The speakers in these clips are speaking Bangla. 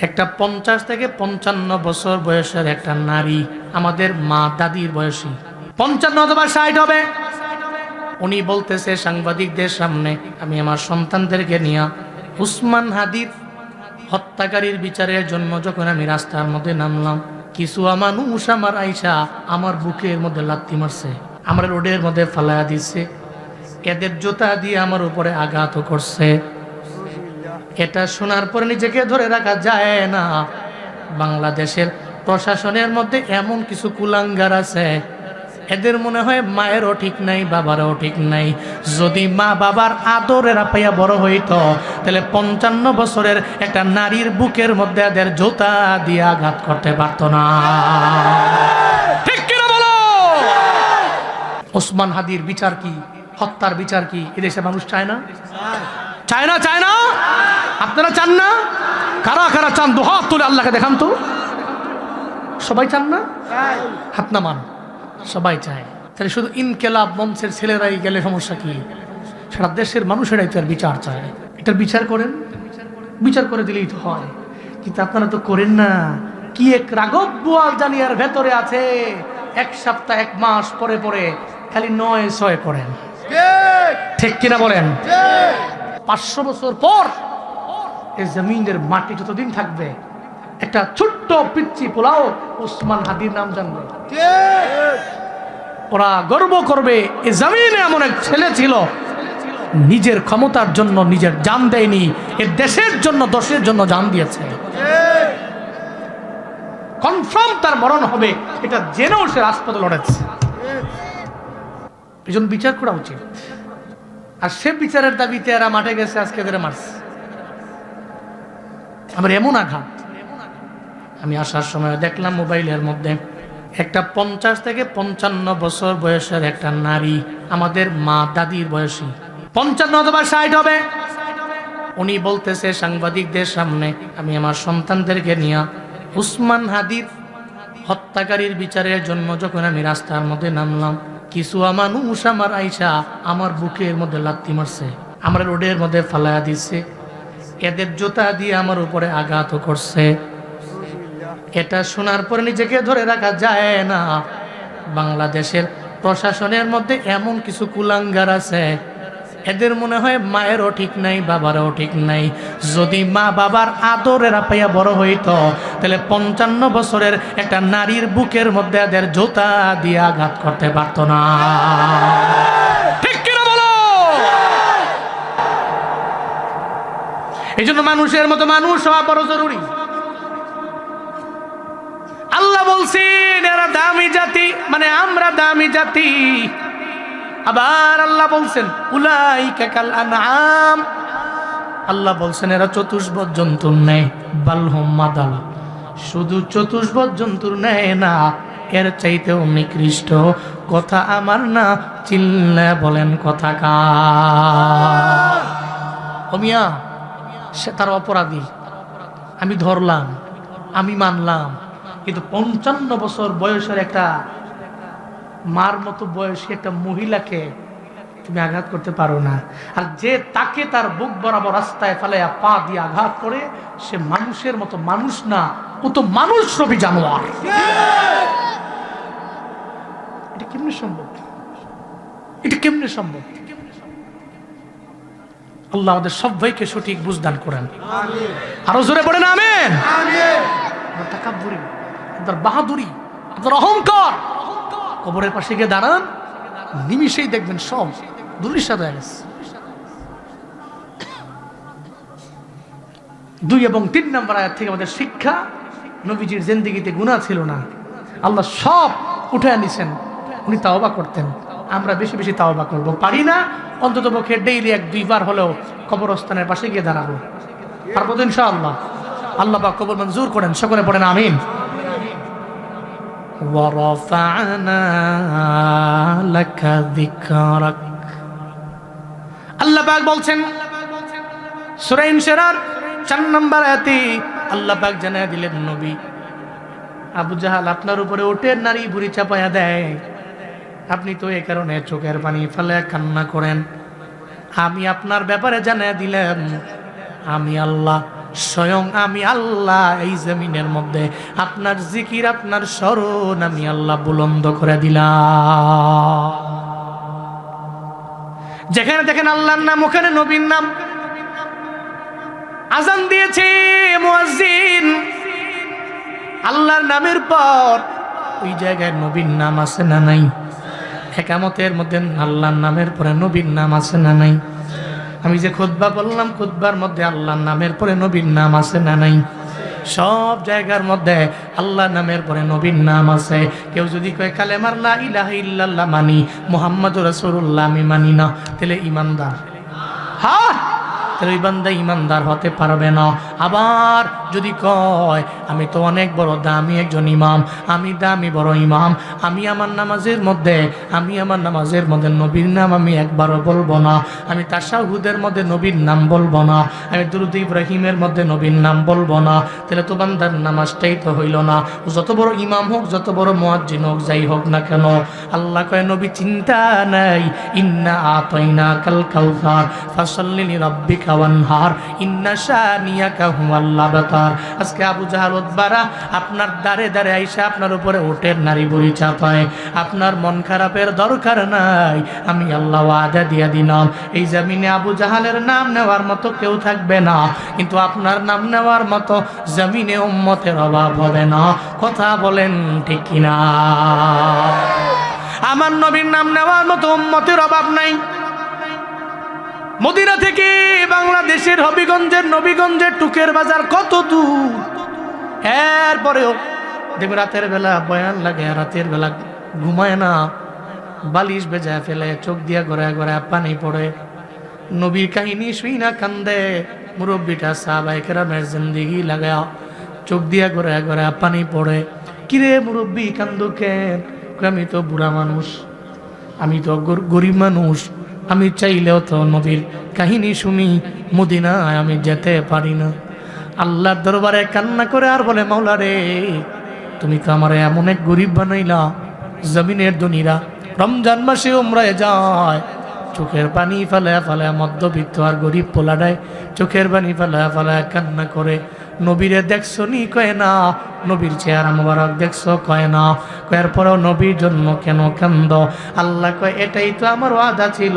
একটা 50 থেকে 55 বছর বয়সের একটা নারী, আমাদের মা দাদির বয়সী, 55 অথবা 60 হবে। উনি বলতেছে সাংবাদিকদের সামনে, আমি আমার সন্তানদেরকে নিয়ে উসমান হাদির হত্যাকারীর বিচারের জন্য যখন আমি রাস্তার মধ্যে নামলাম, কিছু মানুষ আমার আইসা আমার বুকের মধ্যে লাথি মারছে, আমার রোডের মধ্যে ফালাইয়া দিচ্ছে, এদের জুতা দিয়ে আমার উপরে আঘাত করছে। এটা শোনার পরে নিজেকে ধরে রাখা যায় না। বাংলাদেশের প্রশাসনের মধ্যে এমন কিছু কুলাঙ্গার আছে, এদের মনে হয় মায়েরও ঠিক নাই, বাবারও ঠিক নাই। যদি মা বাবার আদরের পাইয়া বড় হইতো, তাহলে 55 বছরের একটা নারীর বুকের মধ্যে এদের জুতা দিয়ে আঘাত করতে পারতো না। ঠিক কিনা বলো? ওসমান হাদির বিচার কি, হত্যার বিচার কি এদেশে মানুষ চায় না? চায় না? চায় না? আপনারা চান না? কারা কারা চান? দুহাত তুলে আল্লাহকে দেখান তো। সবাই চান না? হাত নামান। সবাই চায়। তাহলে শুধু ইনকেলাব মঞ্চের ছেলেরাই গেলে সমস্যা কি? সারা দেশের মানুষেরাই তো আর বিচার চায়। এটার বিচার করেন, বিচার করে দিলেই তো হয়। কিন্তু আপনারা তো করেন না। কি এক রাগব বোয়াল জানিয়ার ভেতরে আছে, এক সপ্তাহ এক মাস পরে পরে খালি 9-6 করেন। ঠিক কিনা বলেন? 500 বছর পর এই জমিনের মাটি যতদিন থাকবে, একটা ছোট্ট পিচ্চি পোলাও ওসমান হাদির নাম জানবে। ওরা গর্ব করবে এই জমিনে এমন এক ছেলে ছিল, নিজের ক্ষমতার জন্য নিজের জান দেয়নি, এ দেশের জন্য দশের জন্য জান দিয়েছে। কনফার্ম তার মরণ হবে, এটা জেনেও সে রাজপথে লড়েছে। এই জন্য বিচার করা উচিত। আর সে বিচারের দাবিতে এরা মাঠে গেছে, আজকে এদের মারছে। আমার এমন আঘাত, আমি আসার সময় দেখলাম মোবাইলের মধ্যে একটা 50 থেকে 55 বছর বয়সের একটা নারী, আমাদের মা দাদির বয়সী, 55 অথবা 60 হবে। উনি বলতেছে সাংবাদিকদের সামনে, আমি আমার সন্তানদেরকে নিয়ে উসমান হাদির হত্যাকারীর বিচারের জন্য যখন আমি রাস্তার মধ্যে নামলাম, কিছু মানুষ আমার আইসা আমার বুকের মধ্যে লাথি মারছে, আমার রোডের মধ্যে ফালাইয়া দিচ্ছে, এদের জুতা দিয়ে আমার উপরে আঘাত করছে। এটা শোনার পরে নিজেকে ধরে রাখা যায় না। বাংলাদেশের প্রশাসনের মধ্যে এমন কিছু কুলাঙ্গার আছে, এদের মনে হয় মায়েরও ঠিক নাই, বাবারও ঠিক নাই। যদি মা বাবার আদরের পাইয়া বড় হইতো, তাহলে 55 বছরের একটা নারীর বুকের মধ্যে এদের জুতা দিয়ে আঘাত করতে পারতো না। ঠিক কিনা বলো? এই জন্য মানুষের মতো মানুষ হওয়া বড় জরুরি। আল্লাহ বলছেন এরা দামি জাতি, মানে আমরা দামি জাতি। আবার আল্লাহ বলছেন উলাইকা কাল আনআম, আল্লাহ বলছেন এরা চতুষ্পদ জন্তুর ন্যায়। বালহুম মাদাল, শুধু চতুষ্পদ জন্তুর ন্যায় না, এর চাইতেও নিকৃষ্ট। কথা আমার না, চিল্লা বলেন কথা কার? ও মিয়া, সে তার অপরাধী, আমি ধরলাম, আমি মানলাম, কিন্তু 55 বছর বয়সের একটা মার মতো বয়সী একটা মহিলাকে তুমি আঘাত করতে পারো না। আর যে তাকে তার বুক বরাবর রাস্তায় ফেলাইয়া পা দিয়ে আঘাত করে, সে মানুষের মতো মানুষ না, ও তো মানুষ রবি জানোয়ার। এটা কেমনে সম্ভব? এটা কেমনে সম্ভব? আল্লাহ আমাদের সবাইকে সঠিক বুঝদান করেন। আরো জোরে পড়েন আমিন। তাকাব্বুরি, আপনার বাহাদুরি, আপনার অহংকার, কবরের পাশে গিয়ে দাঁড়ান, নিমিষেই দেখবেন সব ধূলিসাৎ হয়ে গেছে। 2 এবং 3 নম্বর আয়াত থেকে আমাদের শিক্ষা, নবীজির জিন্দেগিতে গুনাহ ছিল না, আল্লাহ সব উঠে আনিছেন। উনি তাওবা করতেন, আমরা বেশি বেশি তাওবা করব। পারি না, অন্তত পক্ষে ডেইলি 1-2 বার হলেও কবরস্থানের পাশে গিয়ে দাঁড়াবো। পারবো তো ইনশাআল্লাহ? আল্লাহ পাক কবুল মঞ্জুর করেন, সকলে পড়েন আমিন। ওয়ারাফা'না লাকা যিকরাক, আল্লাহ পাক বলছেন সূরা ইনশিরার 4 নম্বর আয়াতে আল্লাহ পাক জানায় দিলেন, নবী আবু জাহাল আপনার উপরে উঠে নারী বুড়ি চাপায়া দেয়, আপনি তো এই কারণে চোখের পানি ফেলে কান্না করেন। আমি আপনার ব্যাপারে জানায় দিলাম, আমি আল্লাহ স্বয়ং আমি আল্লাহ এই জমিনের মধ্যে আপনার জিকির, আপনার স্মরণ আমি আল্লাহ বুলন্দ করে দিলাম। যেখানে দেখেন আল্লাহর নাম, ওখানে নবীর নাম। আজান দিয়েছে মুয়াজ্জিন, আল্লাহর নামের পর ওই জায়গায় নবীর নাম আছে না নাই? একামতের মধ্যে আল্লাহর নামের পরে নবীর নাম আছে না নাই? আমি যে খুতবা বললাম, খুতবার মধ্যে আল্লাহর নামের পরে নবীর নাম আছে না নাই? সব জায়গার মধ্যে আল্লাহর নামের পরে নবীর নাম আছে। কেউ যদি কয় কালেমার লা ইলাহা ইল্লাল্লাহ মানি, মুহাম্মাদুর রাসূলুল্লাহ আমি মানি না, তাহলে ঈমানদার? হ্যাঁ, তাহলে ওই বান্দা ঈমানদার হতে পারবে না। আবার যদি কয় আমি তো অনেক বড় দামি একজন ইমাম, আমি দামি বড় ইমাম, আমি আমার নামাজের মধ্যে নবীর নাম আমি একবারও বলবো না, আমি তাশাহুদের মধ্যে নবীর নাম বলবো না, আমি দুরূদ ইব্রাহিমের মধ্যে নবীর নাম বলবো না, তাহলে তো বান্দার নামাজটাই তো হইল না। যত বড় ইমাম হোক, যত বড় মুয়াজ্জিন হোক, যাই হোক না কেন, আল্লাহ কয় নবী চিন্তা নাই, ইন্না আতাইনাকাল কাউসার ফাসাল্লি লিরাব্বিকা ওয়ানহার ইন্না শানিয়াকা হুয়াল আবতার। আজকে আবু জাহাল উতবারা আপনার দ্বারে দ্বারে আইসা আপনার উপরে ওটের নারী বুড়ি চাপায়, আপনার মন খারাপের দরকার নাই, আমি আল্লাহ ওয়াদা দিয়া দিলাম এই জমিনে আবু জাহালের নাম নেওয়ার মতো কেউ থাকবে না, কিন্তু আপনার নাম নেওয়ার মতো জমিনে উম্মতের অভাব হবে না। কথা বলেন ঠিক কিনা? আমার নবীর নাম নেওয়ার মতো উম্মতের অভাব নাই। মদিনা থেকে বাংলাদেশের নবীগঞ্জের টুকের বাজার কত দূর, এরপরেও দেখবে রাতের বেলা বয়ান লাগে, রাতের বেলা ঘুমায় না, বালিশ বেজায় ফেলে, চোখ দিয়া গড়ায় গড়ায় পানি পড়ে, নবীর কাহিনী শুই না কান্দে। মুরব্বীটা সাহাবায়ে কেরামের জিন্দেগি লাগা চোখ দিয়া গড়ায় গড়ায় পানি পড়ে। কিরে মুরব্বী কান্দো কেন? আমি তো বুড়া মানুষ, আমি তো গরিব মানুষ, আমি চাইলেও তো নবীর কাহিনী শুনি, মদিনায় আমি যেতে পারি না। আল্লাহর দরবারে কান্না করে আর বলে, মাওলা রে, তুমি তো আমার এমন এক গরিব বানাইলা, জমিনের ধনীরা রমজান মাসে উমরায় যায়, চোখের পানি ফেলায় ফেলায়, মধ্যবিত্ত আর গরিব পোলাডায় চোখের পানি ফেলায় ফেলায় কান্না করে। নবীরে দেখছো নি? কয় না। নবীর চেহারা মোবারক দেখছো? কয় না। কয়ার পরেও নবীর জন্য কেন কান্দ? আল্লাহ কয় এটাই তো আমার ওয়াদা ছিল,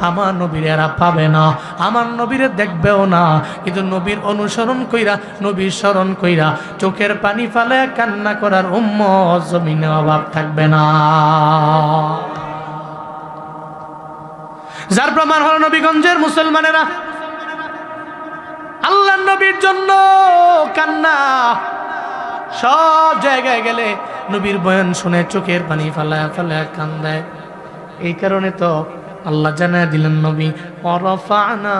আমার নবীরে এরা পাবে না, আমার নবীরে দেখবেও না, কিন্তু নবীর অনুসরণ কইরা, নবীর স্মরণ কইরা চোখের পানি ফেলে কান্না করার উম্মত জমিনে অভাব থাকবে না। যার প্রমাণ হলো নবীগঞ্জের মুসলমানেরা আল্লাহর নবীর জন্য কান্না। সব জায়গায় গেলে নবীর বয়ান শুনে চোখের পানি ফালায় ফালায় কান্দায়। এই কারণে তো আল্লাহ জানায় দিলেন নবী, ওয়ারাফা'না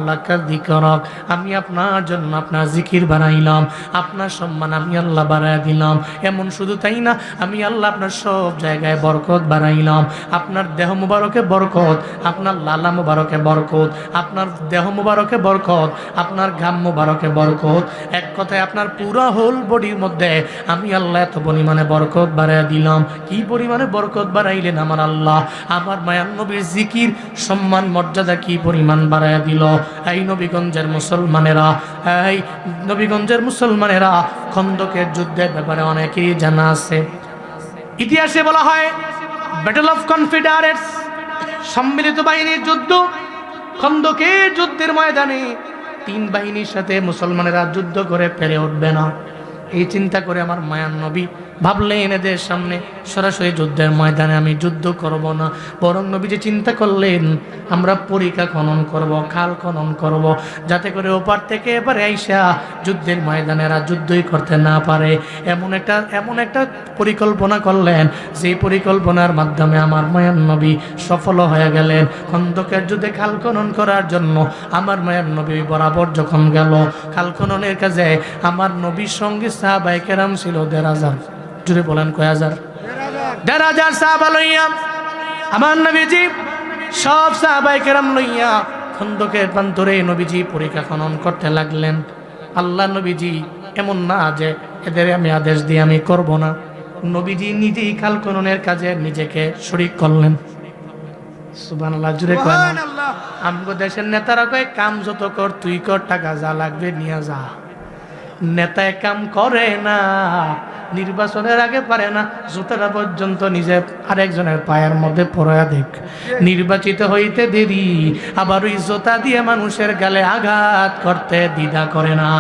লাকা যিকরাক, আমি আপনার জন্য আপনার জিকির বাড়াইলাম, আপনার সম্মান আমি আল্লাহ বাড়ায় দিলাম। এমন শুধু তাই না, আমি আল্লাহ আপনার সব জায়গায় বরকত বাড়াইলাম। আপনার দেহ মুবারকে বরকত, আপনার লালা মুবারকে বরকত, আপনার দেহ মুবারকে বরকত, আপনার ঘাম মুবারকে বরকত। এক কথায় আপনার পুরো হোল বডির মধ্যে আমি আল্লাহ এত পরিমাণে বরকত বাড়ায় দিলাম। কি পরিমাণে বরকত বাড়াইলেন আমার আল্লাহ! আমার মায়ার নবীর জিকির সম্মান মর্যাদা কি পরিমাণ বাড়ায় দিল। এই নবীগঞ্জের মুসলমানেরা খন্দকের যুদ্ধের ব্যাপারে অনেকেই জানা আছে। ইতিহাসে বলা হয় ব্যাটল অফ কনফেডারেটস, সম্মিলিত বাহিনীর যুদ্ধ। খন্দকের যুদ্ধের ময়দানে তিন বাহিনীর সাথে মুসলমানেরা যুদ্ধ করে পেরে উঠবে না। এই চিন্তা করে আমার মায়ার নবী ভাবলেন এদের সামনে সরাসরি যুদ্ধের ময়দানে আমি যুদ্ধ করব না, বরং নবী যে চিন্তা করলেন আমরা পরিখা খনন করব, খাল খনন করব, যাতে করে ওপার থেকে এবারে আইসা যুদ্ধের ময়দানেরা যুদ্ধই করতে না পারে। এমন একটা পরিকল্পনা করলেন, যেই পরিকল্পনার মাধ্যমে আমার মায়ার নবী সফল হয়ে গেলেন। খন্দকের যুদ্ধে খাল খনন করার জন্য আমার মায়ার নবী বরাবর যখন গেল খাল খননের কাজে, আমার নবীর সঙ্গে সাহাবায়ে কেরাম ছিল ১,৫০০। জুড়ে বলেন কয় হাজার? ১,৫০০ সাহাবা লইয়া আমার নবীজি সব সাহাবায়ে কেরাম লইয়া খন্দকের প্রান্তরে নবীজি পরিখা খনন করতে লাগলেন। আল্লাহ নবীজি এমন না যে এদের আমি আদেশ দিয়ে আমি করব না, নবীজি নিজেই খাল খননের কাজে নিজেকে শরীক করলেন। সুবহানাল্লাহ, জুড়ে কয় না। আমগো দেশের নেতারা কয় কাম যত কর তুই কর, টাকা যা লাগবে নিয়ে যা। নেতায় কাম করে না, নির্বাচনের আগে পারে না, জুতাটা পর্যন্ত নিজে আরেকজনের পায়ের মধ্যে পড়ায়া দেখ। নির্বাচিত হইতে দেরি, আবার ওই জুতা দিয়ে মানুষের গালে আঘাত করতে দ্বিধা করে না।